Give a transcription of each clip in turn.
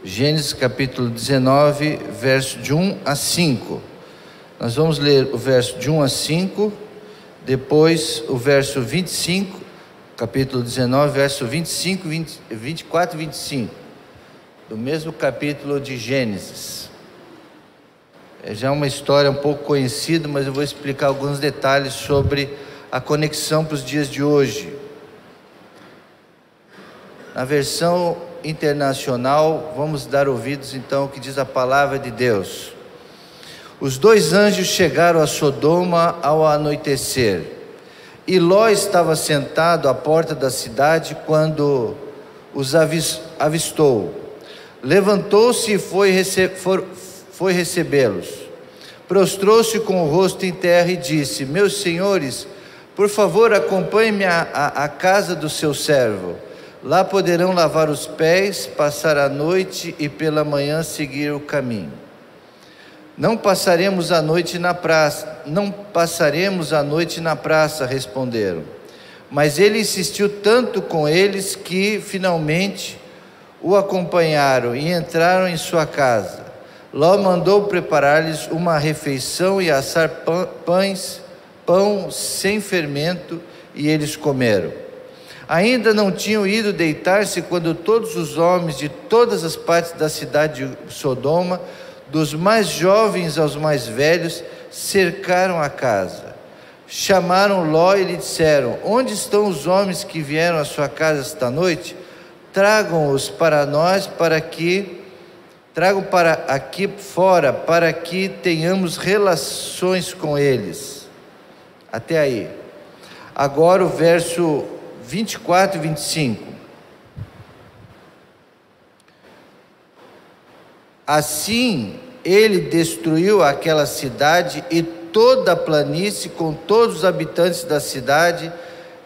Gênesis capítulo 19, verso de 1 a 5. Nós vamos ler o verso de 1 a 5, depois o verso 25, capítulo 19, verso 25, 24 e 25, do mesmo capítulo de Gênesis. É já uma história um pouco conhecida, mas eu vou explicar alguns detalhes sobre a conexão para os dias de hoje. Na versão internacional, vamos dar ouvidos então ao que diz a palavra de Deus. Os dois anjos chegaram a Sodoma ao anoitecer, e Ló estava sentado à porta da cidade quando os avistou. Levantou-se e foi recebê-los. Prostrou-se com o rosto em terra e disse: meus senhores, por favor, acompanhem-me à casa do seu servo. Lá poderão lavar os pés, passar a noite e pela manhã seguir o caminho. Não passaremos a noite na praça, responderam. Mas ele insistiu tanto com eles que finalmente o acompanharam e entraram em sua casa. Ló mandou preparar-lhes uma refeição e assar pão sem fermento, e eles comeram. Ainda não tinham ido deitar-se quando todos os homens de todas as partes da cidade de Sodoma, dos mais jovens aos mais velhos, cercaram a casa. Chamaram Ló e lhe disseram: onde estão os homens que vieram à sua casa esta noite? Tragam-os para nós, tragam para aqui fora, para que tenhamos relações com eles. Até aí. Agora o verso 24 e 25. Assim ele destruiu aquela cidade e toda a planície, com todos os habitantes da cidade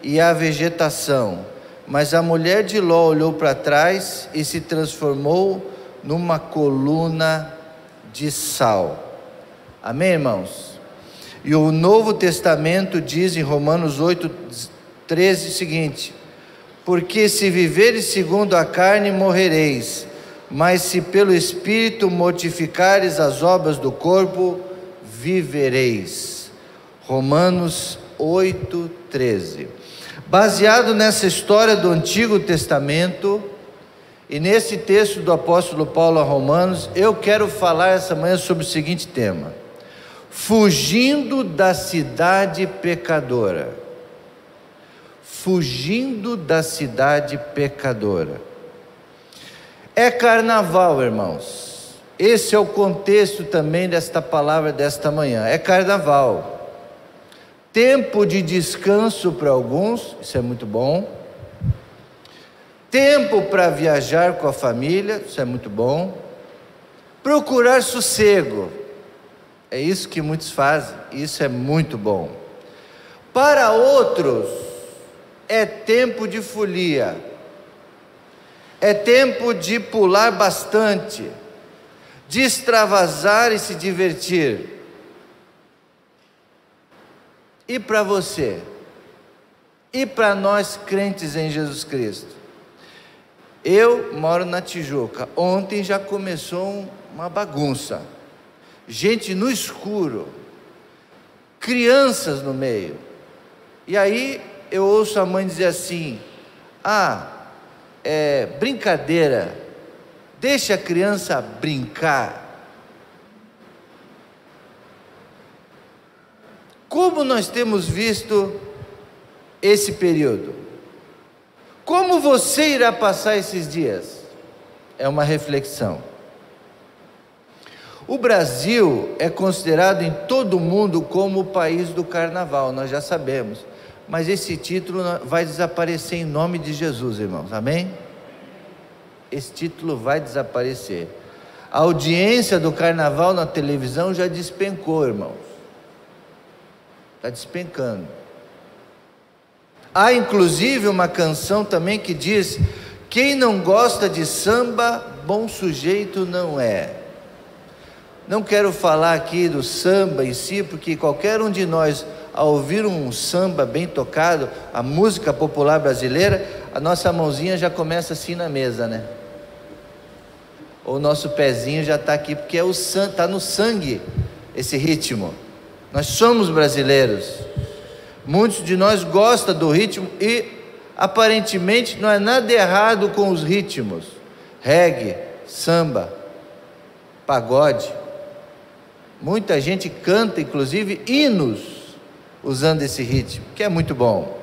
e a vegetação. Mas a mulher de Ló olhou para trás e se transformou numa coluna de sal. Amém, irmãos? E o Novo Testamento diz em Romanos 8:13 o seguinte: porque se viveres segundo a carne, morrereis, mas se pelo Espírito mortificares as obras do corpo, vivereis. Romanos 8:13. Baseado nessa história do Antigo Testamento e nesse texto do apóstolo Paulo a Romanos, eu quero falar essa manhã sobre o seguinte tema: fugindo da cidade pecadora. Fugindo da cidade pecadora. É carnaval, irmãos. Esse é o contexto também desta palavra desta manhã. É carnaval. Tempo de descanso para alguns, isso é muito bom. Tempo para viajar com a família, isso é muito bom. Procurar sossego, é isso que muitos fazem, isso é muito bom. Para outros, é tempo de folia, é tempo de pular bastante, de extravasar e se divertir. E para você? E para nós crentes em Jesus Cristo? Eu moro na Tijuca. Ontem já começou uma bagunça. Gente no escuro, crianças no meio. E aí eu ouço a mãe dizer assim: é brincadeira, deixa a criança brincar. Como nós temos visto esse período? Como você irá passar esses dias? É uma reflexão. O Brasil é considerado em todo o mundo como o país do carnaval, nós já sabemos. Mas esse título vai desaparecer em nome de Jesus, irmãos, amém? Esse título vai desaparecer. A audiência do carnaval na televisão já despencou, irmãos. Está despencando. Há inclusive uma canção também que diz: quem não gosta de samba, bom sujeito não é. Não quero falar aqui do samba em si, porque qualquer um de nós, ao ouvir um samba bem tocado, a música popular brasileira, a nossa mãozinha já começa assim na mesa, né? ou o nosso pezinho já está aqui, porque está no sangue esse ritmo. Nós somos brasileiros. Muitos de nós gostam do ritmo e aparentemente não é nada errado com os ritmos. Reggae, samba, pagode. Muita gente canta, inclusive, hinos usando esse ritmo, que é muito bom.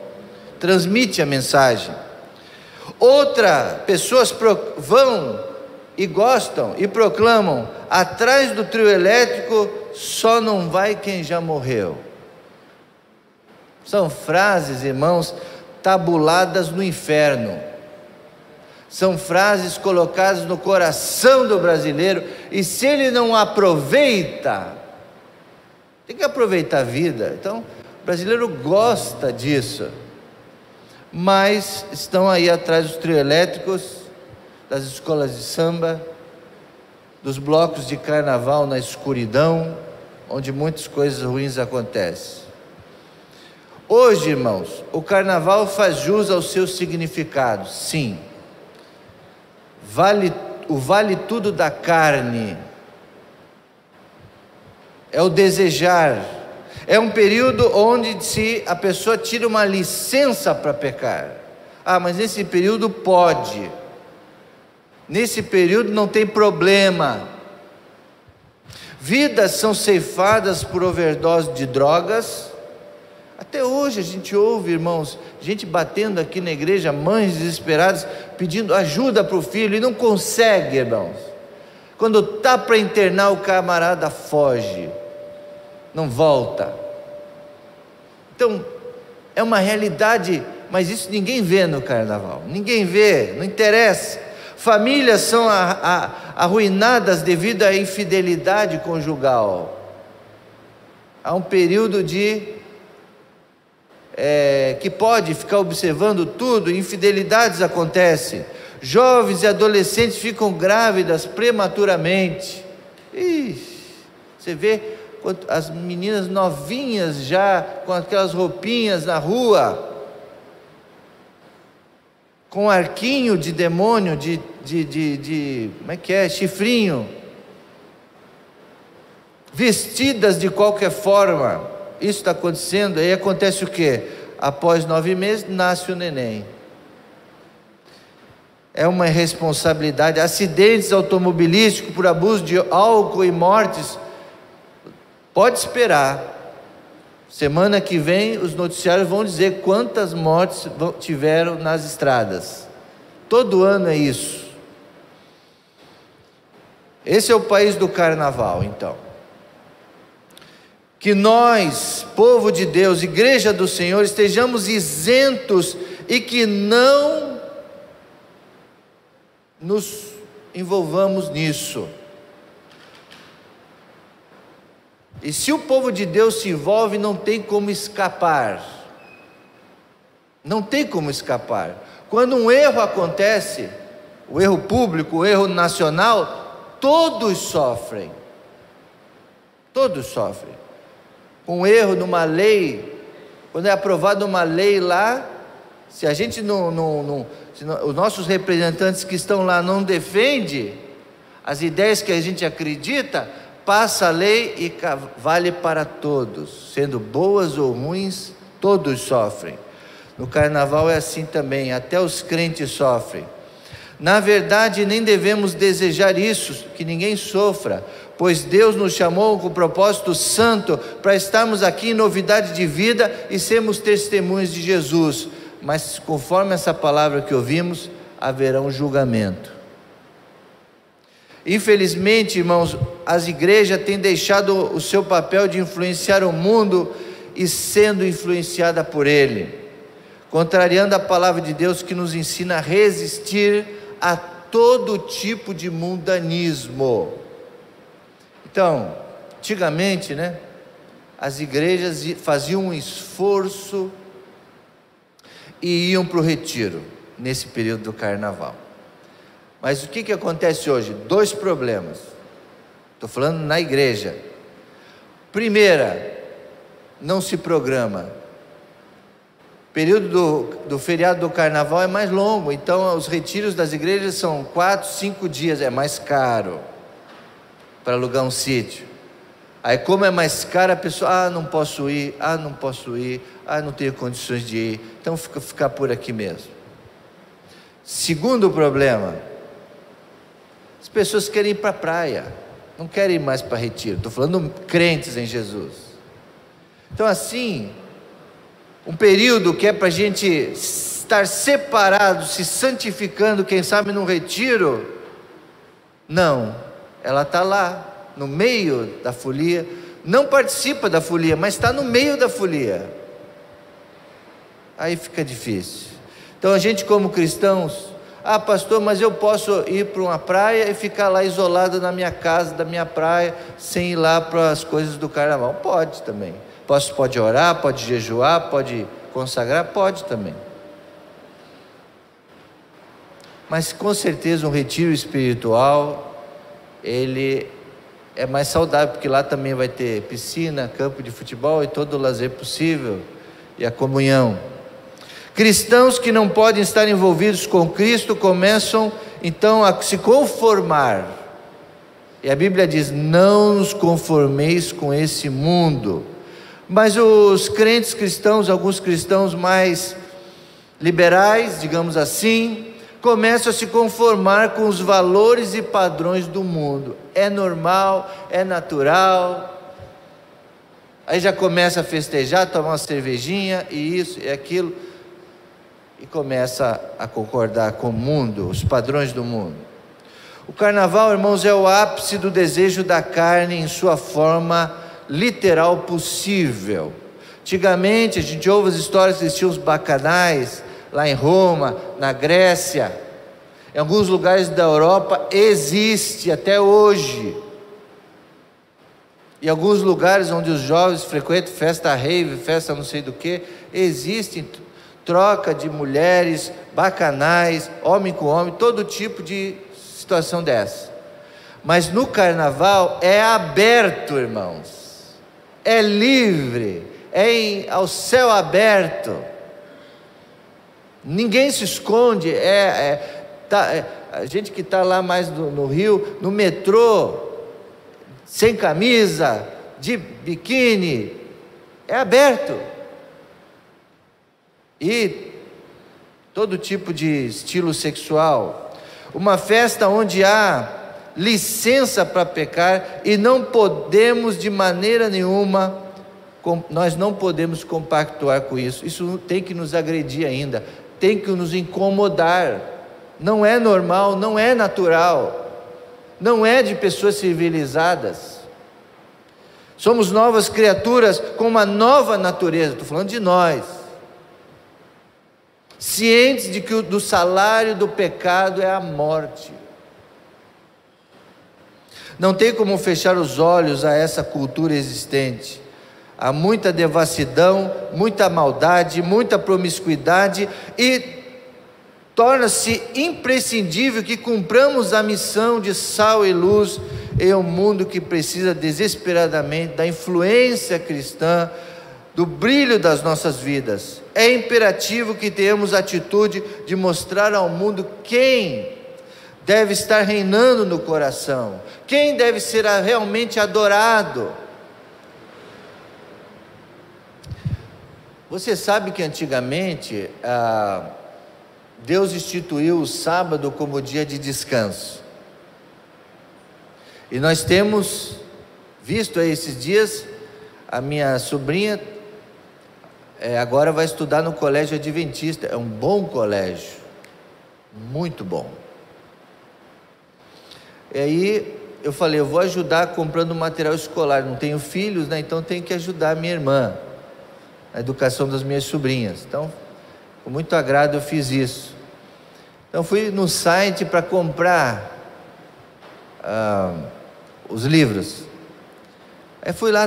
Transmite a mensagem. Pessoas vão e gostam e proclamam: atrás do trio elétrico só não vai quem já morreu. São frases, irmãos, tabuladas no inferno. São frases colocadas no coração do brasileiro, e se ele não aproveita, tem que aproveitar a vida. Então, o brasileiro gosta disso, mas estão aí atrás dos trio elétricos, das escolas de samba, dos blocos de carnaval na escuridão, onde muitas coisas ruins acontecem. Hoje, irmãos, o carnaval faz jus ao seu significado, sim. Vale tudo da carne, é o desejar, é um período onde a pessoa tira uma licença para pecar. Mas nesse período pode, nesse período não tem problema. Vidas são ceifadas por overdose de drogas. Até hoje a gente ouve, irmãos, gente batendo aqui na igreja, mães desesperadas, pedindo ajuda para o filho e não consegue, irmãos. Quando está para internar, o camarada foge, não volta. Então, é uma realidade, mas isso ninguém vê no carnaval, ninguém vê, não interessa. Famílias são arruinadas devido à infidelidade conjugal. Há um período que pode ficar observando tudo, infidelidades acontecem, jovens e adolescentes ficam grávidas prematuramente. Você vê as meninas novinhas já com aquelas roupinhas na rua, com arquinho de demônio, como é que é? Chifrinho, vestidas de qualquer forma. Isso está acontecendo. Aí acontece o quê? Após 9 meses, nasce o neném. É uma irresponsabilidade. Acidentes automobilísticos por abuso de álcool e mortes. Pode esperar. Semana que vem, os noticiários vão dizer quantas mortes tiveram nas estradas. Todo ano é isso. Esse é o país do carnaval, então. Que nós, povo de Deus, igreja do Senhor, estejamos isentos e que não nos envolvamos nisso. E se o povo de Deus se envolve, não tem como escapar. Não tem como escapar. Quando um erro acontece, o erro público, o erro nacional, todos sofrem. Todos sofrem. Um erro numa lei, quando é aprovada uma lei lá, se a gente se os nossos representantes que estão lá não defendem as ideias que a gente acredita, passa a lei e vale para todos, sendo boas ou ruins, todos sofrem. No carnaval é assim também, até os crentes sofrem. Na verdade, nem devemos desejar isso, que ninguém sofra, pois Deus nos chamou com o propósito santo para estarmos aqui em novidade de vida e sermos testemunhas de Jesus. Mas conforme essa palavra que ouvimos, haverá um julgamento. Infelizmente, irmãos, as igrejas têm deixado o seu papel de influenciar o mundo e sendo influenciada por ele, contrariando a palavra de Deus que nos ensina a resistir a todo tipo de mundanismo. Então, antigamente, as igrejas faziam um esforço e iam para o retiro, nesse período do carnaval. Mas o que acontece hoje? 2 problemas. Estou falando na igreja. Primeira, não se programa. período do feriado do carnaval é mais longo, então os retiros das igrejas são 4, 5 dias, é mais caro para alugar um sítio. Aí como é mais caro, a pessoa, não posso ir, não tenho condições de ir, então ficar por aqui mesmo. Segundo problema, as pessoas querem ir para a praia, não querem ir mais para retiro, estou falando crentes em Jesus. Então assim, um período que é para a gente estar separado, se santificando, quem sabe num retiro, não, ela está lá, no meio da folia, não participa da folia, mas está no meio da folia, aí fica difícil. Então a gente como cristãos, pastor, mas eu posso ir para uma praia e ficar lá isolado na minha casa, da minha praia, sem ir lá para as coisas do carnaval? Pode também. Pode orar, pode jejuar, pode consagrar, pode também. Mas com certeza um retiro espiritual, ele é mais saudável, porque lá também vai ter piscina, campo de futebol e todo o lazer possível, e a comunhão. Cristãos que não podem estar envolvidos com Cristo começam então a se conformar, e a Bíblia diz: não nos conformeis com esse mundo. Mas os crentes cristãos, alguns cristãos mais liberais, digamos assim, começam a se conformar com os valores e padrões do mundo. É normal, é natural. Aí já começa a festejar, tomar uma cervejinha, e isso e aquilo, e começa a concordar com o mundo, os padrões do mundo. O carnaval, irmãos, é o ápice do desejo da carne em sua forma literal possível. Antigamente a gente ouve as histórias que existiam os bacanais lá em Roma, na Grécia, em alguns lugares da Europa existe até hoje, e alguns lugares onde os jovens frequentam festa rave, festa não sei do que, existe troca de mulheres, bacanais, homem com homem, todo tipo de situação dessa. Mas no carnaval é aberto, irmãos, é livre, ao céu aberto, ninguém se esconde. A gente que está lá mais no Rio, no metrô, sem camisa, de biquíni, é aberto, e todo tipo de estilo sexual, uma festa onde há licença para pecar, e não podemos de maneira nenhuma, nós não podemos compactuar com isso. Isso tem que nos agredir ainda, tem que nos incomodar. Não é normal, não é natural, não é de pessoas civilizadas. Somos novas criaturas com uma nova natureza, estou falando de nós, cientes de que do salário do pecado é a morte. Não tem como fechar os olhos a essa cultura existente. Há muita devassidão, muita maldade, muita promiscuidade, e torna-se imprescindível que cumpramos a missão de sal e luz em um mundo que precisa desesperadamente da influência cristã, do brilho das nossas vidas. É imperativo que tenhamos a atitude de mostrar ao mundo quem deve estar reinando no coração, quem deve ser realmente adorado. Você sabe que antigamente Deus instituiu o sábado como dia de descanso, e nós temos visto aí esses dias, a minha sobrinha agora vai estudar no colégio adventista, é um bom colégio, muito bom. E aí eu falei, eu vou ajudar comprando material escolar, não tenho filhos, né? Então tenho que ajudar a minha irmã, a educação das minhas sobrinhas. Então, com muito agrado eu fiz isso. Então fui no site para comprar os livros. Aí fui lá,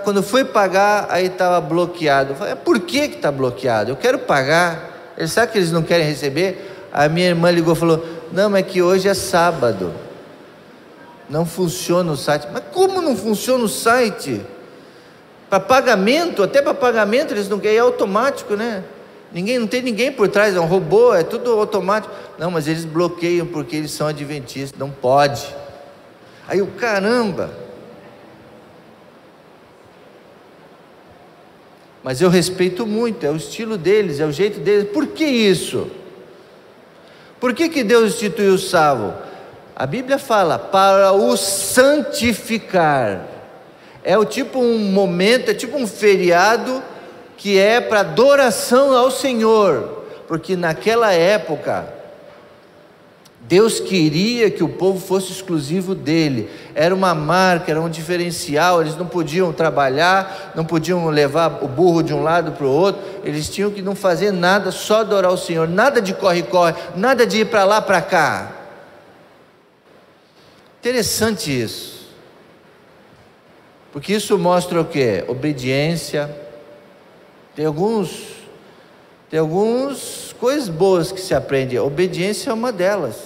quando fui pagar, aí estava bloqueado. Eu falei, por que está bloqueado? Eu quero pagar. Sabe que eles não querem receber? A minha irmã ligou e falou, não, mas é que hoje é sábado, não funciona o site. Mas como não funciona o site? Para pagamento, até para pagamento eles não querem, é automático, né? Não tem ninguém por trás, é um robô, é tudo automático. Não, mas eles bloqueiam porque eles são adventistas, não pode. Aí o caramba. Mas eu respeito muito, é o estilo deles, é o jeito deles. Por que isso? Por que Deus instituiu o sábado? A Bíblia fala, para o santificar. É o tipo um momento, é tipo um feriado que é para adoração ao Senhor. Porque naquela época, Deus queria que o povo fosse exclusivo dele. Era uma marca, era um diferencial. Eles não podiam trabalhar, não podiam levar o burro de um lado para o outro. Eles tinham que não fazer nada, só adorar o Senhor. Nada de corre-corre, nada de ir para lá, para cá. Interessante isso. Porque isso mostra o quê? Obediência. Tem algumas coisas boas que se aprende. A obediência é uma delas.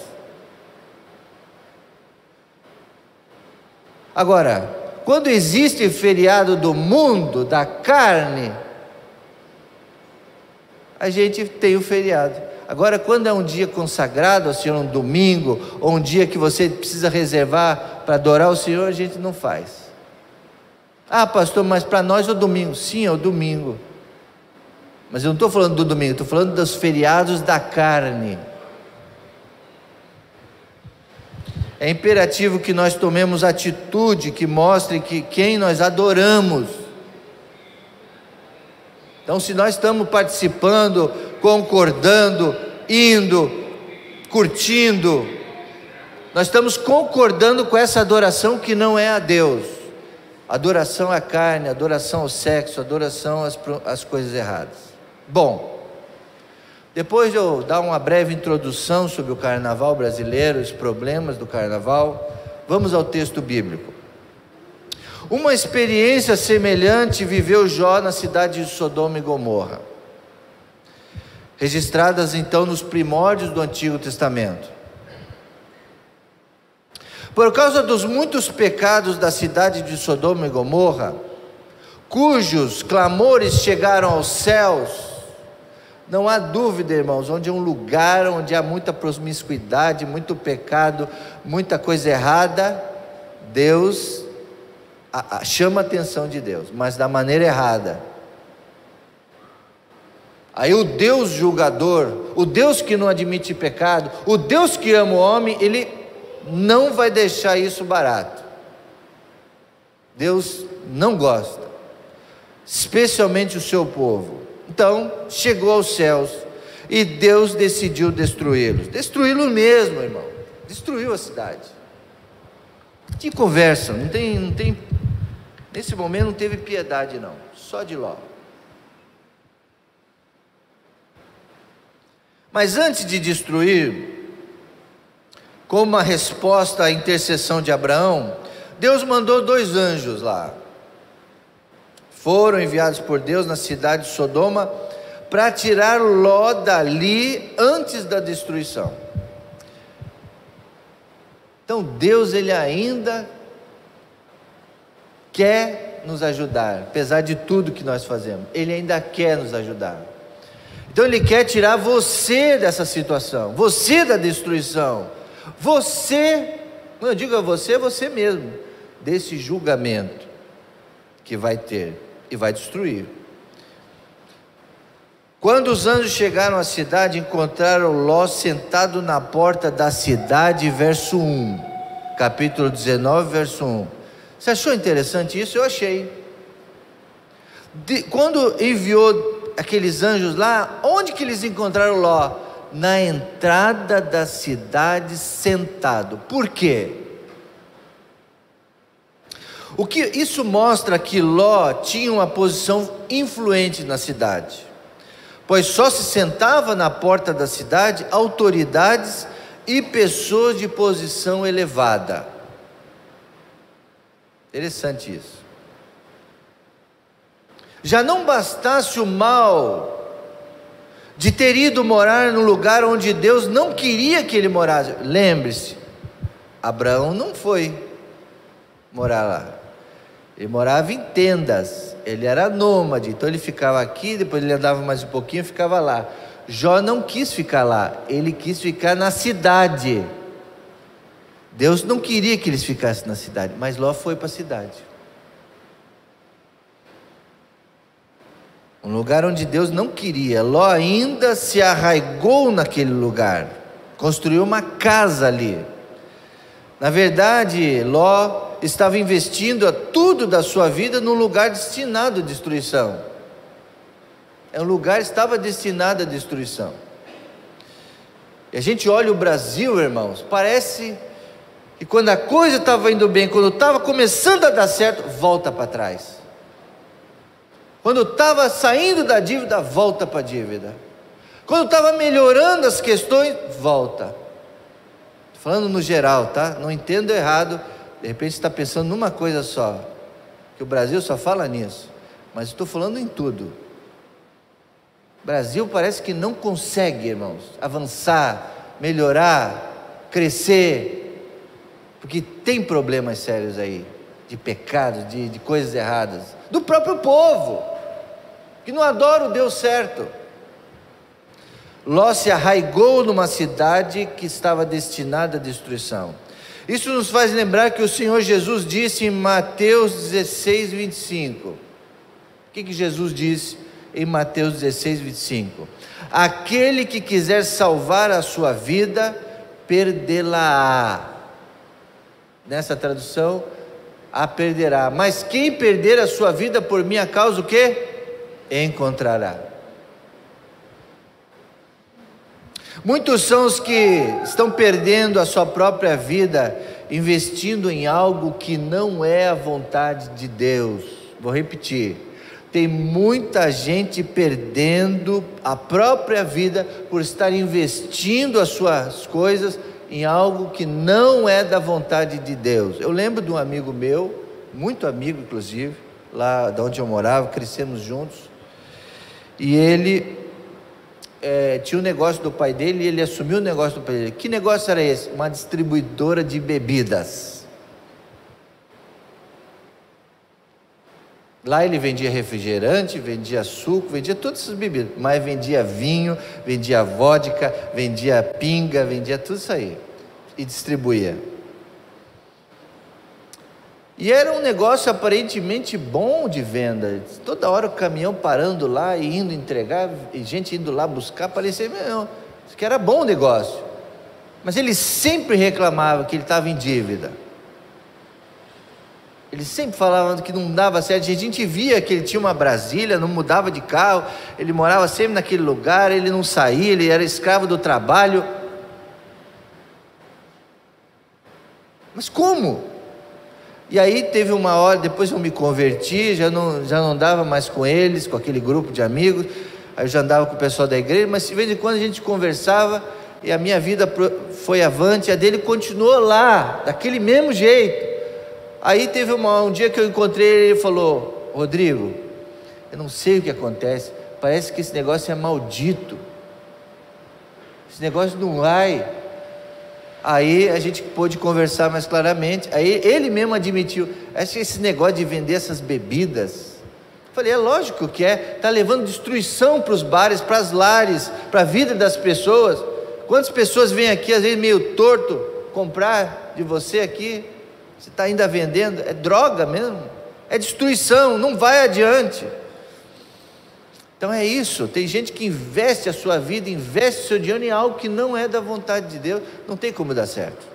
Agora, quando existe feriado do mundo, da carne, a gente tem o feriado. Agora, quando é um dia consagrado ao Senhor, um domingo, ou um dia que você precisa reservar para adorar o Senhor, a gente não faz. Ah, pastor, mas para nós é o domingo. Sim, é o domingo. Mas eu não estou falando do domingo, estou falando dos feriados da carne. É imperativo que nós tomemos atitude que mostre que quem nós adoramos. Então, se nós estamos participando, concordando, indo, curtindo, nós estamos concordando com essa adoração que não é a Deus. Adoração à carne, adoração ao sexo, adoração às coisas erradas. Bom, depois de eu dar uma breve introdução sobre o carnaval brasileiro, os problemas do carnaval, vamos ao texto bíblico. Uma experiência semelhante viveu Jó na cidade de Sodoma e Gomorra, registradas então nos primórdios do Antigo Testamento. Por causa dos muitos pecados da cidade de Sodoma e Gomorra, cujos clamores chegaram aos céus, não há dúvida, irmãos, onde é um lugar onde há muita promiscuidade, muito pecado, muita coisa errada, Deus chama a atenção de Deus, mas da maneira errada. Aí o Deus julgador, o Deus que não admite pecado, o Deus que ama o homem, Ele não vai deixar isso barato. Deus não gosta, especialmente o seu povo. Então, chegou aos céus e Deus decidiu destruí-los. Destruí-los mesmo, irmão. Destruiu a cidade. Que conversa, não tem, nesse momento não teve piedade não, só de Ló. Mas antes de destruir, como uma resposta à intercessão de Abraão, Deus mandou 2 anjos lá. Foram enviados por Deus na cidade de Sodoma para tirar Ló dali antes da destruição. Então Deus, Ele ainda quer nos ajudar, apesar de tudo que nós fazemos, Ele ainda quer nos ajudar. Então Ele quer tirar você dessa situação, você da destruição, você, quando eu digo a você, você mesmo, desse julgamento que vai ter e vai destruir. Quando os anjos chegaram à cidade, encontraram Ló sentado na porta da cidade, verso 1, capítulo 19, verso 1. Você achou interessante isso? Eu achei. Quando enviou aqueles anjos lá, onde que eles encontraram Ló? Na entrada da cidade, sentado. Por quê? O que isso mostra que Ló tinha uma posição influente na cidade, pois só se sentava na porta da cidade autoridades e pessoas de posição elevada. Interessante isso. Já não bastasse o mal de ter ido morar no lugar onde Deus não queria que ele morasse. Lembre-se, Abraão não foi morar lá. Ele morava em tendas, ele era nômade, então ele ficava aqui, depois ele andava mais um pouquinho e ficava lá. Jó não quis ficar lá, ele quis ficar na cidade. Deus não queria que eles ficassem na cidade, mas Ló foi para a cidade. Um lugar onde Deus não queria. Ló ainda se arraigou naquele lugar, construiu uma casa ali. Na verdade, Ló estava investindo tudo da sua vida num lugar destinado à destruição. Um lugar estava destinado à destruição. E a gente olha o Brasil, irmãos, parece que quando a coisa estava indo bem, quando estava começando a dar certo, volta para trás. Quando estava saindo da dívida, volta para a dívida. Quando estava melhorando as questões, volta. Falando no geral, tá? Não entendo errado. De repente você está pensando numa coisa só, que o Brasil só fala nisso, mas estou falando em tudo. O Brasil parece que não consegue, irmãos, avançar, melhorar, crescer, porque tem problemas sérios aí, de pecados, de coisas erradas, do próprio povo, que não adora o Deus certo. Ló se arraigou numa cidade que estava destinada à destruição. Isso nos faz lembrar que o Senhor Jesus disse em Mateus 16, 25. O que Jesus disse em Mateus 16, 25? Aquele que quiser salvar a sua vida, perdê-la-á. Nessa tradução, a perderá. Mas quem perder a sua vida por minha causa, o quê? Encontrará. Muitos são os que estão perdendo a sua própria vida, investindo em algo que não é a vontade de Deus. Vou repetir, tem muita gente perdendo a própria vida por estar investindo as suas coisas em algo que não é da vontade de Deus. Eu lembro de um amigo meu, muito amigo inclusive, lá de onde eu morava, crescemos juntos, e ele tinha um negócio do pai dele e ele assumiu o negócio do pai dele. Que negócio era esse? Uma distribuidora de bebidas. Lá ele vendia refrigerante, vendia suco, vendia todas essas bebidas, mas vendia vinho, vendia vodka, vendia pinga, vendia tudo isso aí e distribuía. E era um negócio aparentemente bom de venda. Toda hora o caminhão parando lá e indo entregar, e gente indo lá buscar, parecia, não, isso que era bom negócio. Mas ele sempre reclamava que ele estava em dívida. Ele sempre falava que não dava certo. A gente via que ele tinha uma Brasília, não mudava de carro, ele morava sempre naquele lugar, ele não saía, ele era escravo do trabalho. Mas como? E aí teve uma hora, depois eu me converti, já não andava mais com eles, com aquele grupo de amigos, aí eu já andava com o pessoal da igreja, mas de vez em quando a gente conversava, e a minha vida foi avante, a dele continuou lá, daquele mesmo jeito. Aí teve um dia que eu encontrei ele, ele falou: Rodrigo, eu não sei o que acontece, parece que esse negócio é maldito, esse negócio não vai. Aí a gente pôde conversar mais claramente. Aí ele mesmo admitiu: acho que esse negócio de vender essas bebidas, eu falei, é lógico que está levando destruição para os bares, para as lares, para a vida das pessoas. Quantas pessoas vêm aqui, às vezes meio torto, comprar de você aqui, você está ainda vendendo, é droga mesmo, é destruição, não vai adiante. Então é isso, tem gente que investe a sua vida, investe o seu dinheiro em algo que não é da vontade de Deus, não tem como dar certo.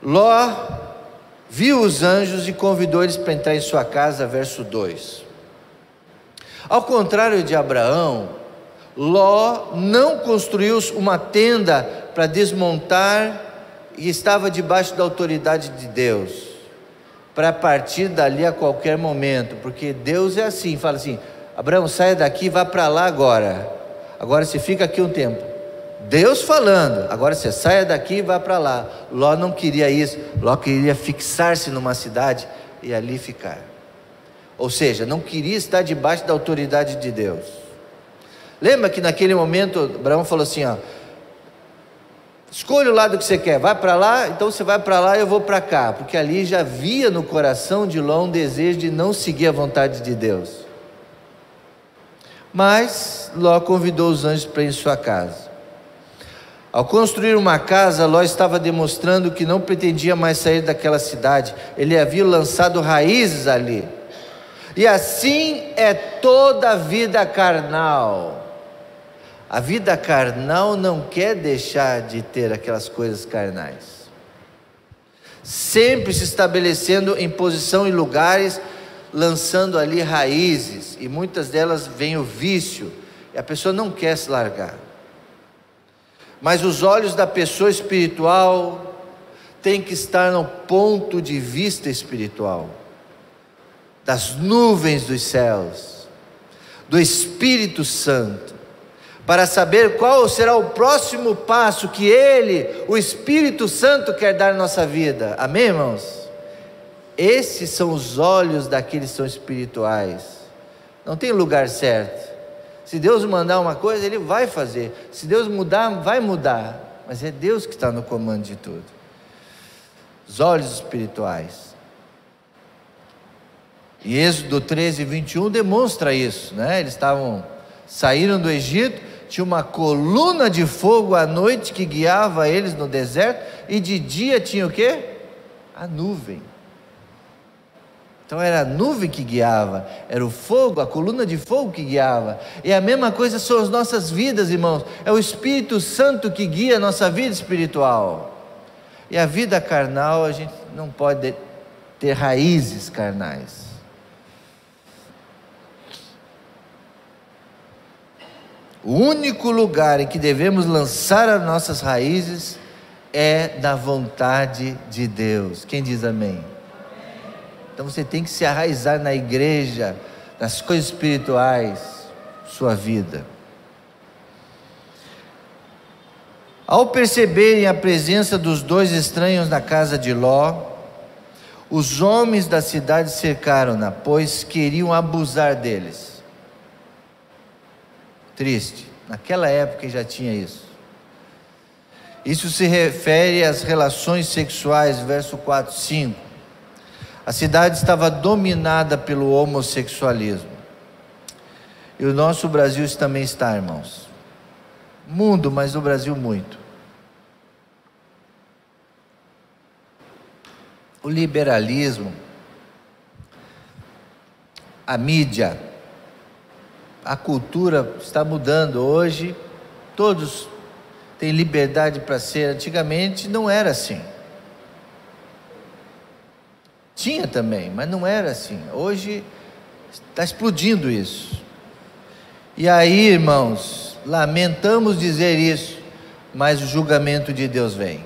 Ló viu os anjos e convidou eles para entrar em sua casa, verso 2. Ao contrário de Abraão, Ló não construiu uma tenda para desmontar e estava debaixo da autoridade de Deus, para partir dali a qualquer momento, porque Deus é assim, fala assim: Abraão, saia daqui e vá para lá agora você fica aqui um tempo. Deus falando, agora você saia daqui e vá para lá. Ló não queria isso, Ló queria fixar-se numa cidade e ali ficar, ou seja, não queria estar debaixo da autoridade de Deus. Lembra que naquele momento Abraão falou assim: Escolha o lado que você quer, vai para lá, então você vai para lá e eu vou para cá, porque ali já havia no coração de Ló um desejo de não seguir a vontade de Deus. Mas Ló convidou os anjos para ir em sua casa. Ao construir uma casa, Ló estava demonstrando que não pretendia mais sair daquela cidade. Ele havia lançado raízes ali. E assim é toda a vida carnal. A vida carnal não quer deixar de ter aquelas coisas carnais, sempre se estabelecendo em posição e lugares, lançando ali raízes, e muitas delas vem o vício, e a pessoa não quer se largar. Mas os olhos da pessoa espiritual têm que estar no ponto de vista espiritual, das nuvens dos céus, do Espírito Santo, para saber qual será o próximo passo que Ele, o Espírito Santo, quer dar na nossa vida. Amém, irmãos? Esses são os olhos daqueles que são espirituais. Não tem lugar certo. Se Deus mandar uma coisa, Ele vai fazer. Se Deus mudar, vai mudar. Mas é Deus que está no comando de tudo. Os olhos espirituais. E Êxodo 13, 21 demonstra isso, né? Eles saíram do Egito, tinha uma coluna de fogo à noite que guiava eles no deserto, e de dia tinha o quê? A nuvem. Então era a nuvem que guiava, era o fogo, a coluna de fogo que guiava. E a mesma coisa são as nossas vidas, irmãos. É o Espírito Santo que guia a nossa vida espiritual. E a vida carnal, a gente não pode ter raízes carnais. O único lugar em que devemos lançar as nossas raízes é na vontade de Deus. Quem diz amém? Então você tem que se arraizar na igreja, nas coisas espirituais, sua vida. Ao perceberem a presença dos dois estranhos na casa de Ló, os homens da cidade cercaram-na, pois queriam abusar deles. Triste, naquela época já tinha isso. Isso se refere às relações sexuais, verso 4, 5. A cidade estava dominada pelo homossexualismo. E o nosso Brasil também está, irmãos. Mundo, mas no Brasil muito. O liberalismo, a mídia, a cultura está mudando. Hoje todos têm liberdade para ser. Antigamente não era assim. Tinha também, mas não era assim. Hoje está explodindo isso. E aí, irmãos, lamentamos dizer isso, mas o julgamento de Deus vem.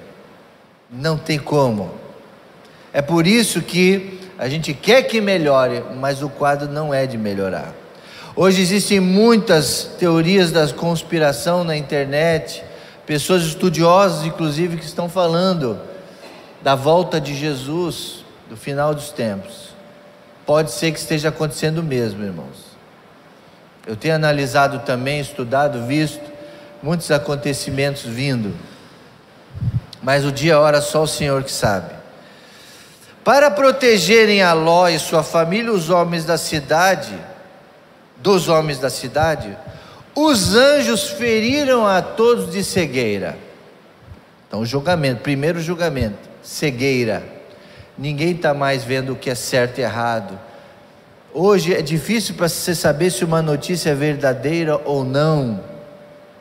Não tem como. É por isso que a gente quer que melhore, mas o quadro não é de melhorar. Hoje existem muitas teorias da conspiração na internet, pessoas estudiosas inclusive que estão falando da volta de Jesus, do final dos tempos. Pode ser que esteja acontecendo mesmo, irmãos. Eu tenho analisado também, estudado, visto muitos acontecimentos vindo, mas o dia e a hora só o Senhor que sabe. Para protegerem a Ló e sua família, dos homens da cidade, os anjos feriram a todos de cegueira. Então o julgamento, primeiro julgamento, cegueira. Ninguém está mais vendo o que é certo e errado. Hoje é difícil para você saber se uma notícia é verdadeira ou não.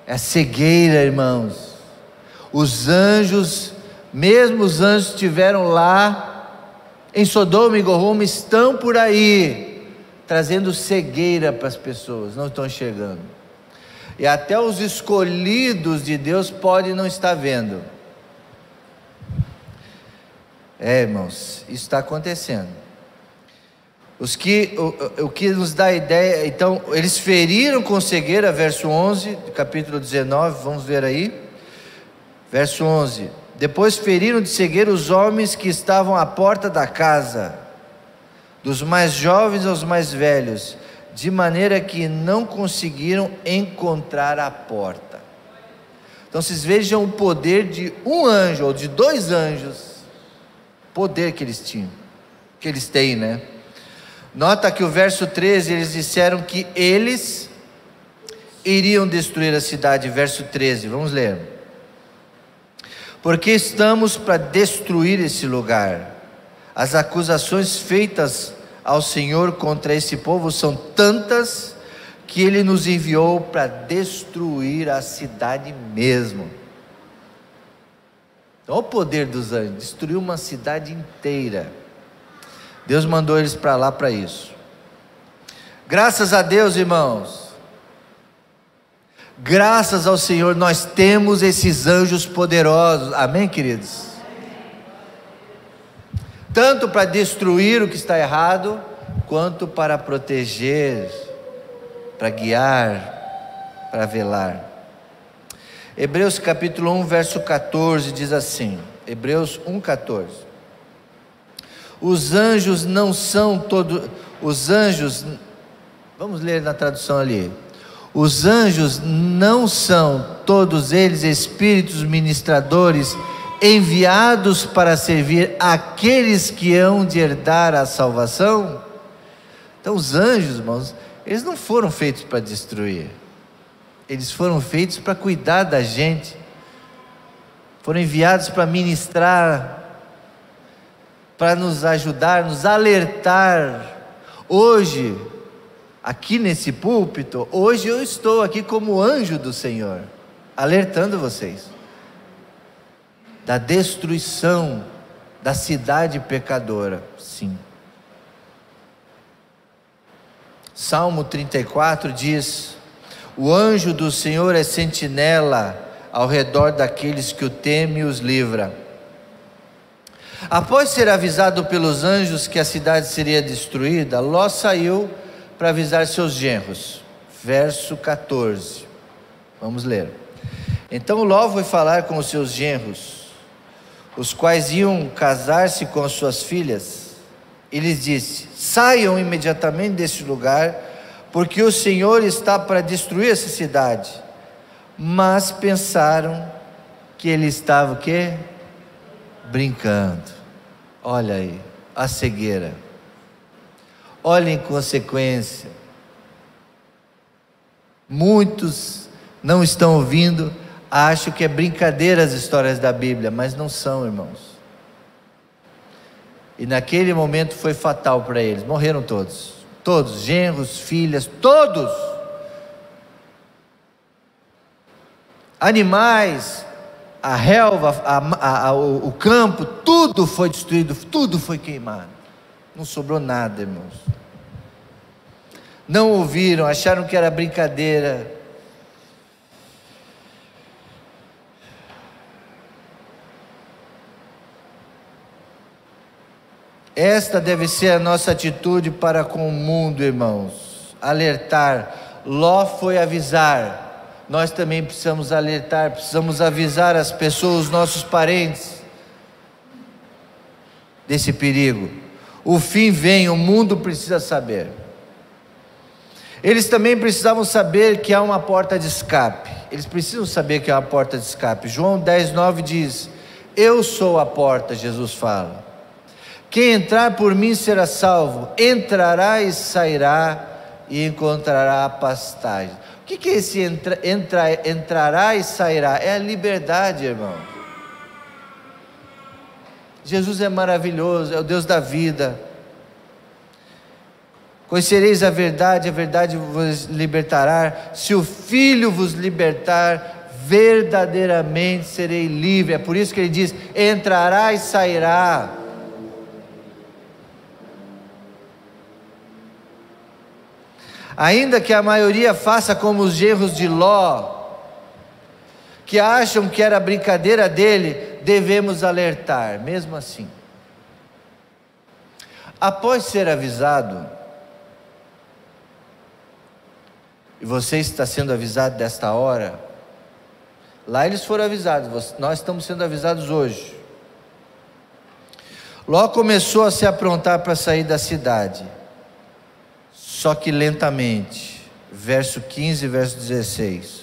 É cegueira, irmãos. Os anjos, mesmo os anjos que estiveram lá em Sodoma e Gomorra, estão por aí trazendo cegueira para as pessoas, não estão enxergando. E até os escolhidos de Deus podem não estar vendo. Irmãos, isso está acontecendo. O que nos dá a ideia, então, eles feriram com cegueira, verso 11, do capítulo 19, vamos ver aí, verso 11, depois feriram de cegueira os homens que estavam à porta da casa, dos mais jovens aos mais velhos, de maneira que não conseguiram encontrar a porta. Então vocês vejam o poder de um anjo, ou de 2 anjos, poder que eles tinham, que eles têm, né? Nota que o verso 13, eles disseram que eles iriam destruir a cidade, verso 13, vamos ler. Porque estamos para destruir esse lugar. As acusações feitas ao Senhor contra esse povo são tantas que Ele nos enviou para destruir a cidade mesmo. Olha o poder dos anjos, destruiu uma cidade inteira. Deus mandou eles para lá para isso. Graças a Deus, irmãos, graças ao Senhor, nós temos esses anjos poderosos, amém, queridos? Tanto para destruir o que está errado, quanto para proteger, para guiar, para velar. Hebreus capítulo 1, verso 14 diz assim, Hebreus 1,14. Os anjos não são todos, vamos ler na tradução ali. Os anjos não são todos eles espíritos ministradores enviados para servir aqueles que hão de herdar a salvação? Então os anjos, irmãos, eles não foram feitos para destruir, eles foram feitos para cuidar da gente, foram enviados para ministrar, para nos ajudar, nos alertar. Hoje, aqui nesse púlpito, hoje eu estou aqui como anjo do Senhor, alertando vocês da destruição da cidade pecadora, sim. Salmo 34 diz: o anjo do Senhor é sentinela ao redor daqueles que o temem e os livra. Após ser avisado pelos anjos que a cidade seria destruída, Ló saiu para avisar seus genros. Verso 14, vamos ler. Então Ló foi falar com os seus genros, os quais iam casar-se com as suas filhas, e lhes disse: saiam imediatamente deste lugar, porque o Senhor está para destruir essa cidade. Mas pensaram que ele estava o quê? Brincando. Olha aí, a cegueira. Olha em consequência. Muitos não estão ouvindo, acham que é brincadeira as histórias da Bíblia, mas não são, irmãos. E naquele momento foi fatal para eles, morreram todos. Todos, genros, filhas, todos. Animais, a relva, o campo, tudo foi destruído, tudo foi queimado. Não sobrou nada, irmãos. Não ouviram, acharam que era brincadeira. Esta deve ser a nossa atitude para com o mundo, irmãos. Alertar. Ló foi avisar. Nós também precisamos alertar, precisamos avisar as pessoas, os nossos parentes, desse perigo. O fim vem, o mundo precisa saber. Eles também precisavam saber que há uma porta de escape. Eles precisam saber que há uma porta de escape. João 10,9 diz: eu sou a porta, Jesus fala. Quem entrar por mim será salvo, entrará e sairá e encontrará pastagem. O que é esse entrará e sairá? É a liberdade, irmão. Jesus é maravilhoso, é o Deus da vida. Conhecereis a verdade vos libertará. Se o Filho vos libertar, verdadeiramente serei livre. É por isso que ele diz: entrará e sairá. Ainda que a maioria faça como os genros de Ló, que acham que era brincadeira dele, devemos alertar, mesmo assim. Após ser avisado, e você está sendo avisado desta hora, lá eles foram avisados, nós estamos sendo avisados hoje. Ló começou a se aprontar para sair da cidade, só que lentamente. Verso 15 e verso 16.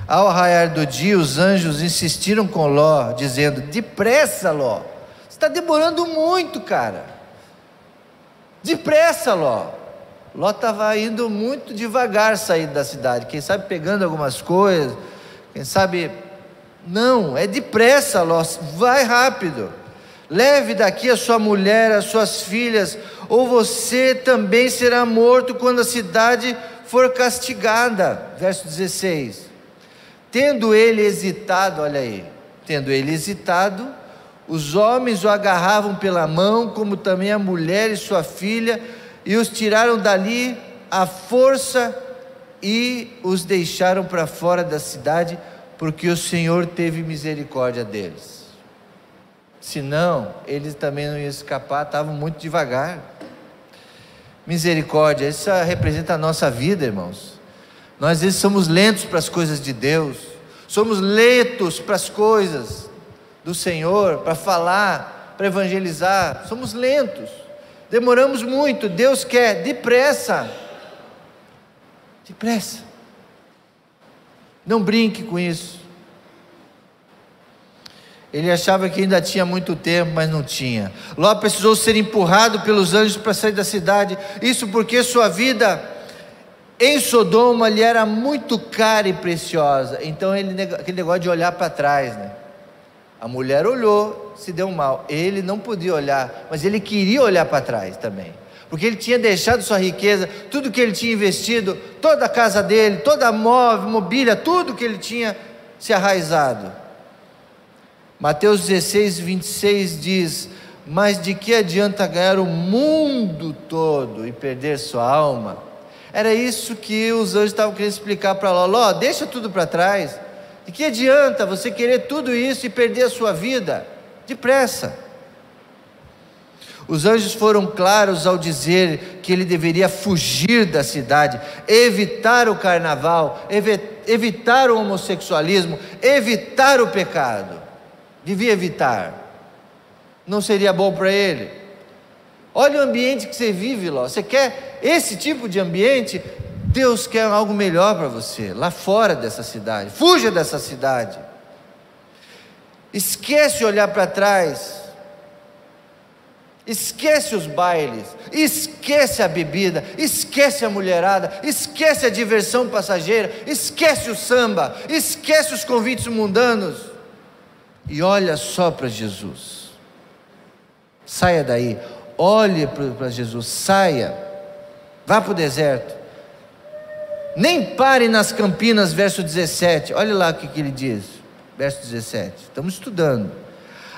Ao raiar do dia, os anjos insistiram com Ló, dizendo: depressa, Ló, você está demorando muito, cara. Depressa, Ló. Ló estava indo muito devagar sair da cidade, quem sabe pegando algumas coisas, quem sabe... Não, é depressa, Ló, vai rápido. Leve daqui a sua mulher, as suas filhas, ou você também será morto quando a cidade for castigada. Verso 16. Tendo ele hesitado, olha aí, tendo ele hesitado, os homens o agarravam pela mão, como também a mulher e sua filha, e os tiraram dali à força e os deixaram para fora da cidade, porque o Senhor teve misericórdia deles. Senão, eles também não iam escapar, estavam muito devagar. Misericórdia, isso representa a nossa vida, irmãos. Nós às vezes somos lentos para as coisas de Deus, somos lentos para as coisas do Senhor, para falar, para evangelizar, somos lentos, demoramos muito. Deus quer depressa, depressa. Não brinque com isso. Ele achava que ainda tinha muito tempo, mas não tinha. Ló precisou ser empurrado pelos anjos para sair da cidade, isso porque sua vida em Sodoma lhe era muito cara e preciosa. Então aquele negócio de olhar para trás, né? A mulher olhou, se deu mal. Ele não podia olhar, mas ele queria olhar para trás também, porque ele tinha deixado sua riqueza, tudo que ele tinha investido, toda a casa dele, toda a mobília, tudo que ele tinha se arraizado. Mateus 16, 26 diz: mas de que adianta ganhar o mundo todo e perder sua alma? Era isso que os anjos estavam querendo explicar para Ló. Ló, deixa tudo para trás. De que adianta você querer tudo isso e perder a sua vida? Depressa. Os anjos foram claros ao dizer que ele deveria fugir da cidade, evitar o carnaval, evitar o homossexualismo, evitar o pecado. Devia evitar. Não seria bom para ele? Olha o ambiente que você vive, Ló. Você quer esse tipo de ambiente? Deus quer algo melhor para você, lá fora dessa cidade. Fuja dessa cidade. Esquece olhar para trás. Esquece os bailes, esquece a bebida, esquece a mulherada, esquece a diversão passageira, esquece o samba, esquece os convites mundanos e olha só para Jesus. Saia daí, olhe para Jesus, saia, vá para o deserto, nem pare nas campinas. Verso 17, olha lá o que ele diz, verso 17, estamos estudando.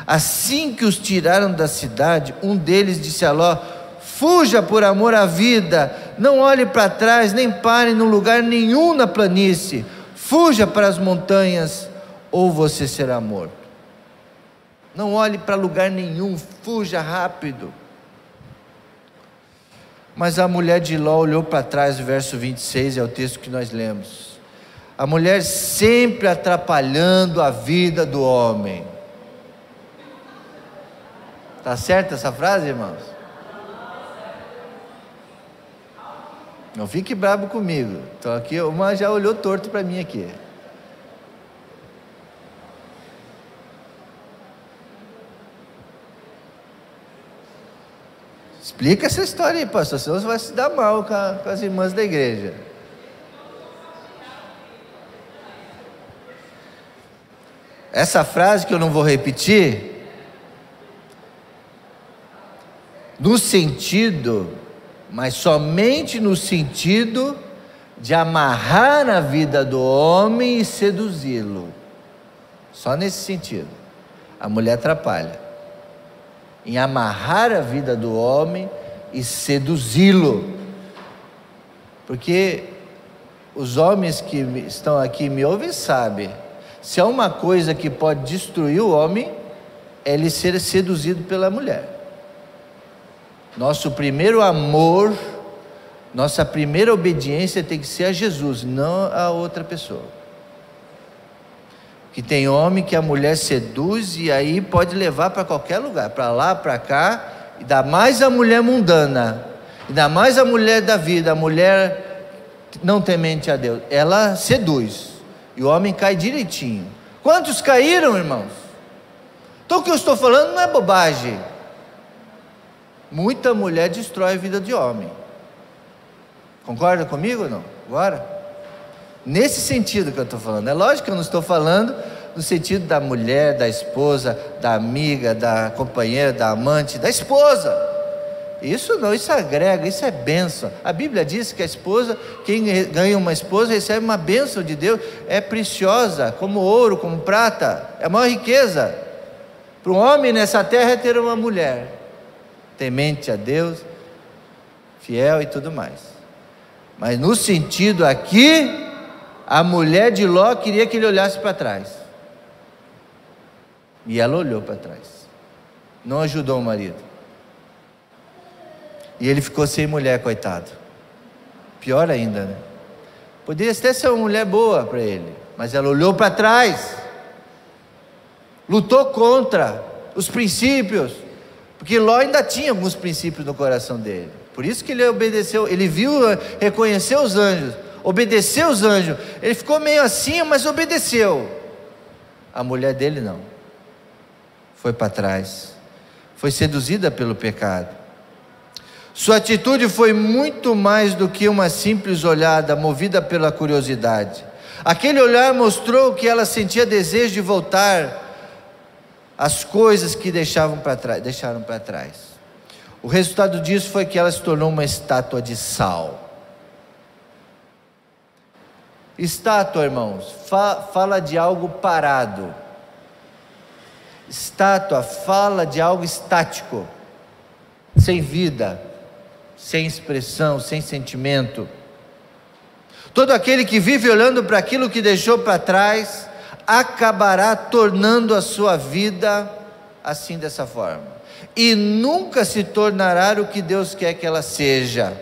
Assim que os tiraram da cidade, um deles disse a Ló: fuja por amor à vida, não olhe para trás, nem pare em lugar nenhum na planície, fuja para as montanhas, ou você será morto. Não olhe para lugar nenhum, fuja rápido. Mas a mulher de Ló olhou para trás, o verso 26 é o texto que nós lemos. A mulher sempre atrapalhando a vida do homem. Está certa essa frase, irmãos? Não fique bravo comigo. Então aqui uma já olhou torto para mim aqui. Explica essa história aí, pastor, senão você vai se dar mal com as irmãs da igreja. Essa frase que eu não vou repetir, no sentido, mas somente no sentido de amarrar a vida do homem e seduzi-lo. Só nesse sentido. A mulher atrapalha em amarrar a vida do homem e seduzi-lo. Porque os homens que estão aqui me ouvem sabem, se há uma coisa que pode destruir o homem, é ele ser seduzido pela mulher. Nosso primeiro amor, nossa primeira obediência tem que ser a Jesus, não a outra pessoa. Que tem homem que a mulher seduz e aí pode levar para qualquer lugar, para lá, para cá, ainda mais a mulher mundana, ainda mais a mulher da vida, a mulher não temente a Deus, ela seduz, e e o homem cai direitinho. Quantos caíram, irmãos? Então o que eu estou falando não é bobagem. Muita mulher destrói a vida de homem. Concorda comigo ou não? Agora, nesse sentido que eu estou falando. É lógico que eu não estou falando no sentido da mulher, da esposa, da amiga, da companheira, da amante, da esposa. Isso não, isso agrega, isso é bênção. A Bíblia diz que a esposa, quem ganha uma esposa recebe uma bênção de Deus, é preciosa, como ouro, como prata, é a maior riqueza. Para um homem nessa terra é ter uma mulher temente a Deus, fiel e tudo mais. Mas no sentido aqui, a mulher de Ló queria que ele olhasse para trás. E ela olhou para trás. Não ajudou o marido. E ele ficou sem mulher, coitado. Pior ainda, né? Poderia até ser uma mulher boa para ele, mas ela olhou para trás. Lutou contra os princípios. Porque Ló ainda tinha alguns princípios no coração dele. Por isso que ele obedeceu. Ele viu, reconheceu os anjos, obedeceu os anjos. Ele ficou meio assim, mas obedeceu. A mulher dele não. Foi para trás. Foi seduzida pelo pecado. Sua atitude foi muito mais do que uma simples olhada, movida pela curiosidade. Aquele olhar mostrou que ela sentia desejo de voltar às coisas que deixaram para trás. O resultado disso foi que ela se tornou uma estátua de sal. Estátua, irmãos, fala de algo parado. Estátua fala de algo estático, sem vida, sem expressão, sem sentimento. Todo aquele que vive olhando para aquilo que deixou para trás, acabará tornando a sua vida assim, dessa forma, e nunca se tornará o que Deus quer que ela seja.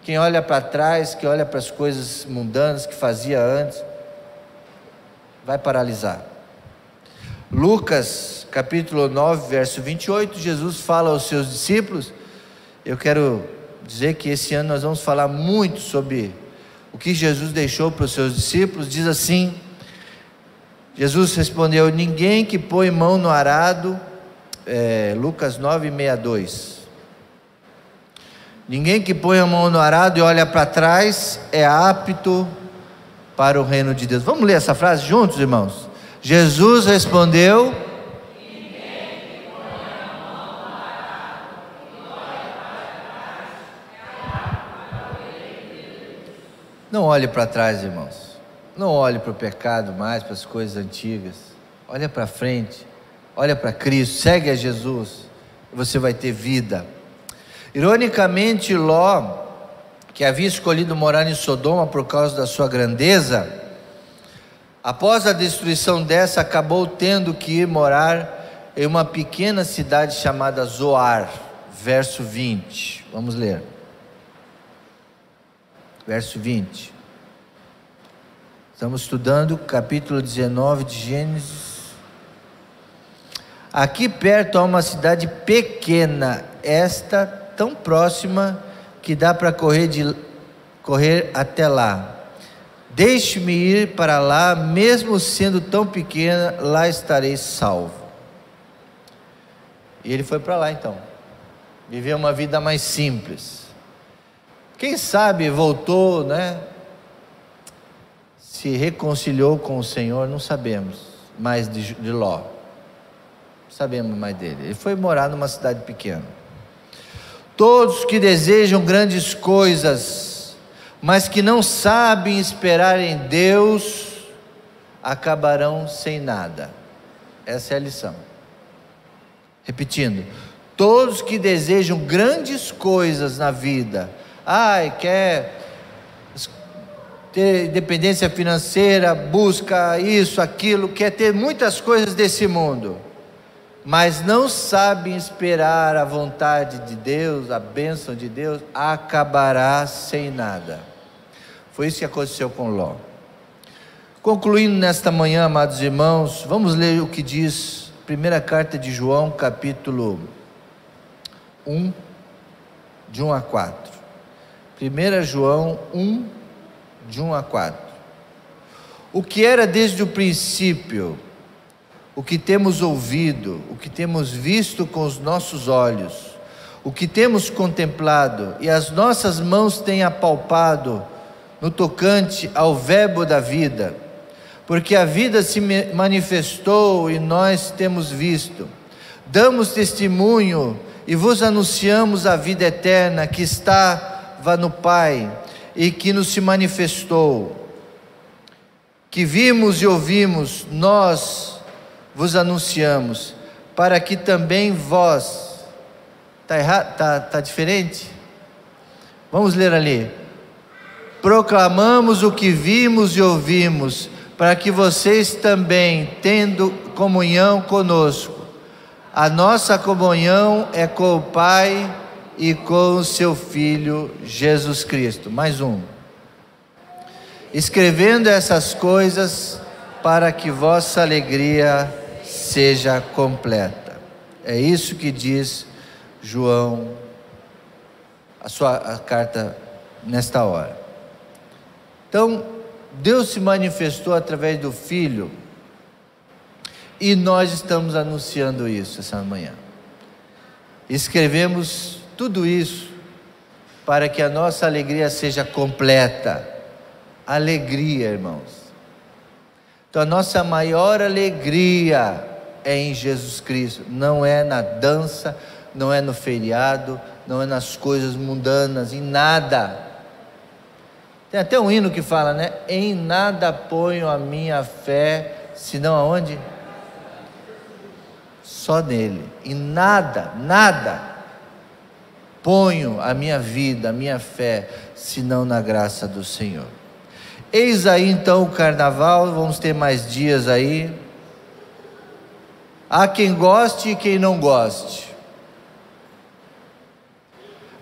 Quem olha para trás, que olha para as coisas mundanas que fazia antes, vai paralisar. Lucas capítulo 9, verso 28, Jesus fala aos seus discípulos. Eu quero dizer que esse ano nós vamos falar muito sobre o que Jesus deixou para os seus discípulos. Diz assim: Jesus respondeu: ninguém que põe mão no arado, Lucas 9, 62. Ninguém que põe a mão no arado e olha para trás é apto para o reino de Deus. Vamos ler essa frase juntos, irmãos? Jesus respondeu: não olhe para trás, irmãos. Não olhe para o pecado mais, para as coisas antigas. Olha para frente, olha para Cristo, segue a Jesus, e você vai ter vida. Ironicamente, Ló, que havia escolhido morar em Sodoma por causa da sua grandeza, após a destruição dessa, acabou tendo que ir morar em uma pequena cidade chamada Zoar. Verso 20, vamos ler. Verso 20. Estamos estudando capítulo 19 de Gênesis. Aqui perto há uma cidade pequena, esta tão próxima que dá para correr até lá. Deixe-me ir para lá, mesmo sendo tão pequena, lá estarei salvo. E ele foi para lá então. Viveu uma vida mais simples. Quem sabe voltou, né? Se reconciliou com o Senhor, não sabemos mais de Ló. Não sabemos mais dele. Ele foi morar numa cidade pequena. Todos que desejam grandes coisas, mas que não sabem esperar em Deus, acabarão sem nada. Essa é a lição. Repetindo: todos que desejam grandes coisas na vida, quer ter independência financeira, busca isso, aquilo, quer ter muitas coisas desse mundo, mas não sabem esperar a vontade de Deus, a bênção de Deus, acabará sem nada. Foi isso que aconteceu com Ló. Concluindo nesta manhã, amados irmãos, vamos ler o que diz a primeira carta de João, capítulo 1, de 1 a 4. 1 João 1, de 1 a 4. o que era desde o princípio, o que temos ouvido, o que temos visto com os nossos olhos, o que temos contemplado e as nossas mãos têm apalpado no tocante ao verbo da vida, porque a vida se manifestou e nós temos visto. Damos testemunho e vos anunciamos a vida eterna que estava no Pai e que nos se manifestou, que vimos e ouvimos, nós vos anunciamos, para que também vós... Está errado? Está diferente? Vamos ler ali. Proclamamos o que vimos e ouvimos, para que vocês também, tendo comunhão conosco. A nossa comunhão é com o Pai e com o seu Filho Jesus Cristo. Mais um. Escrevendo essas coisas para que vossa alegria seja completa. É isso que diz João, a carta nesta hora. Então, Deus se manifestou através do Filho, e nós estamos anunciando isso essa manhã. Escrevemos tudo isso para que a nossa alegria seja completa. Alegria, irmãos. Então a nossa maior alegria é em Jesus Cristo, não é na dança, não é no feriado, não é nas coisas mundanas, em nada. Tem até um hino que fala, né? Em nada ponho a minha fé, senão aonde? Só nele. Em nada, nada ponho a minha vida, a minha fé, senão na graça do Senhor. Eis aí então o carnaval, vamos ter mais dias aí. Há quem goste e quem não goste.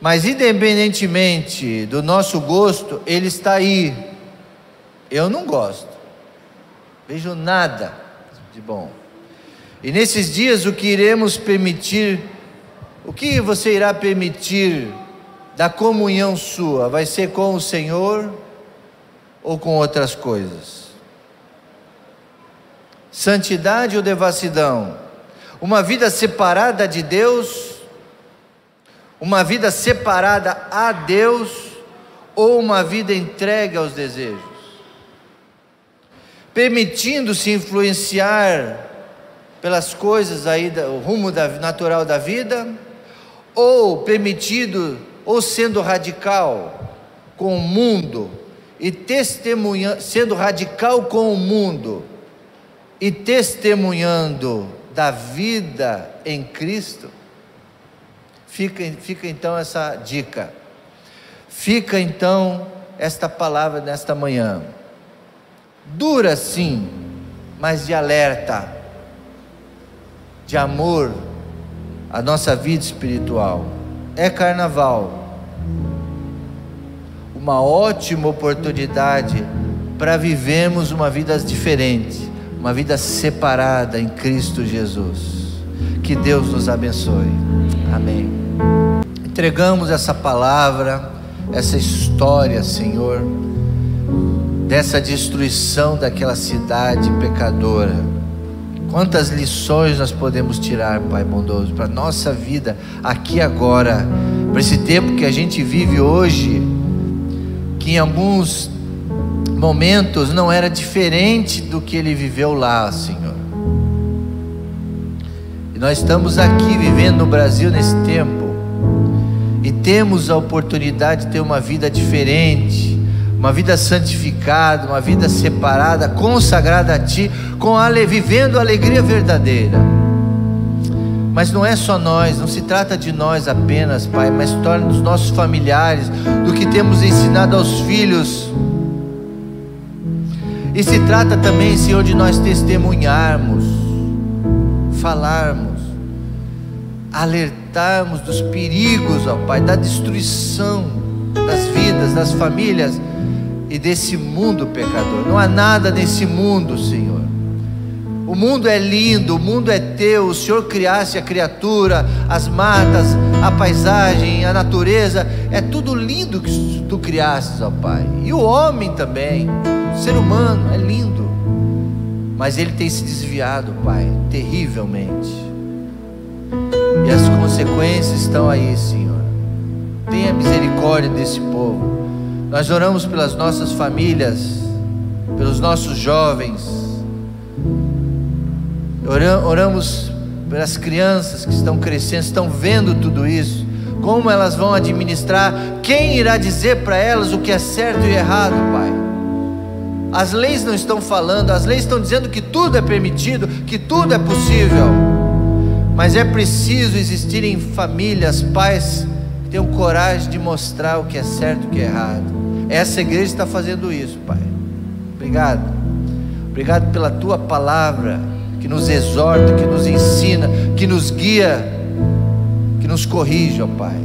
Mas independentemente do nosso gosto, ele está aí. Eu não gosto. Vejo nada de bom. E nesses dias o que iremos permitir, o que você irá permitir da comunhão sua? Vai ser com o Senhor ou com outras coisas? Santidade ou devassidão? Uma vida separada de Deus, uma vida separada a Deus, ou uma vida entregue aos desejos? Permitindo-se influenciar pelas coisas aí, o rumo natural da vida, ou permitido, ou sendo radical com o mundo, e testemunhando, sendo radical com o mundo, e testemunhando da vida em Cristo? Fica então essa dica, fica então esta palavra nesta manhã, dura sim, mas de alerta, de amor à nossa vida espiritual. É carnaval, uma ótima oportunidade para vivermos uma vida diferente, uma vida separada em Cristo Jesus. Que Deus nos abençoe. Amém. Entregamos essa palavra, essa história, Senhor, dessa destruição daquela cidade pecadora. Quantas lições nós podemos tirar, Pai bondoso, para a nossa vida aqui e agora, para esse tempo que a gente vive hoje, que em alguns momentos não era diferente do que ele viveu lá, Senhor. E nós estamos aqui vivendo no Brasil nesse tempo, e temos a oportunidade de ter uma vida diferente, uma vida santificada, uma vida separada, consagrada a Ti, vivendo a alegria verdadeira. Mas não é só nós, não se trata de nós apenas, Pai, mas torna dos nossos familiares, do que temos ensinado aos filhos. E se trata também, Senhor, de nós testemunharmos, falarmos, alertarmos dos perigos, ó Pai, da destruição das vidas, das famílias e desse mundo pecador. Não há nada nesse mundo, Senhor. O mundo é lindo, o mundo é teu, o Senhor criaste a criatura, as matas, a paisagem, a natureza, é tudo lindo que tu criastes, ó Pai. E o homem também, o ser humano é lindo, mas ele tem se desviado, Pai, terrivelmente. E as consequências estão aí, Senhor. Tenha misericórdia desse povo. Nós oramos pelas nossas famílias, pelos nossos jovens. Oramos pelas crianças que estão crescendo, estão vendo tudo isso. Como elas vão administrar? Quem irá dizer para elas o que é certo e errado, Pai? As leis não estão falando, as leis estão dizendo que tudo é permitido, que tudo é possível. Mas é preciso existirem famílias, pais que tenham coragem de mostrar o que é certo e o que é errado. Essa igreja está fazendo isso, Pai. Obrigado. Obrigado pela Tua palavra, que nos exorta, que nos ensina, que nos guia, que nos corrige, ó Pai.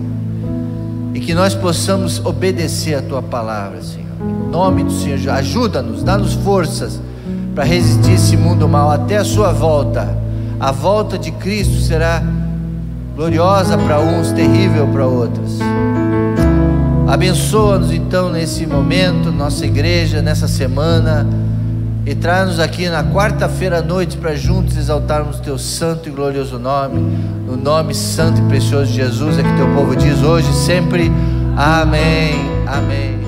E que nós possamos obedecer a Tua palavra, Senhor. Em nome do Senhor, ajuda-nos, dá-nos forças para resistir esse mundo mal até a Sua volta. A volta de Cristo será gloriosa para uns, terrível para outros. Abençoa-nos então nesse momento, nossa igreja, nessa semana, e traz-nos aqui na quarta-feira à noite para juntos exaltarmos Teu santo e glorioso nome. No nome santo e precioso de Jesus é que Teu povo diz hoje e sempre, amém, amém.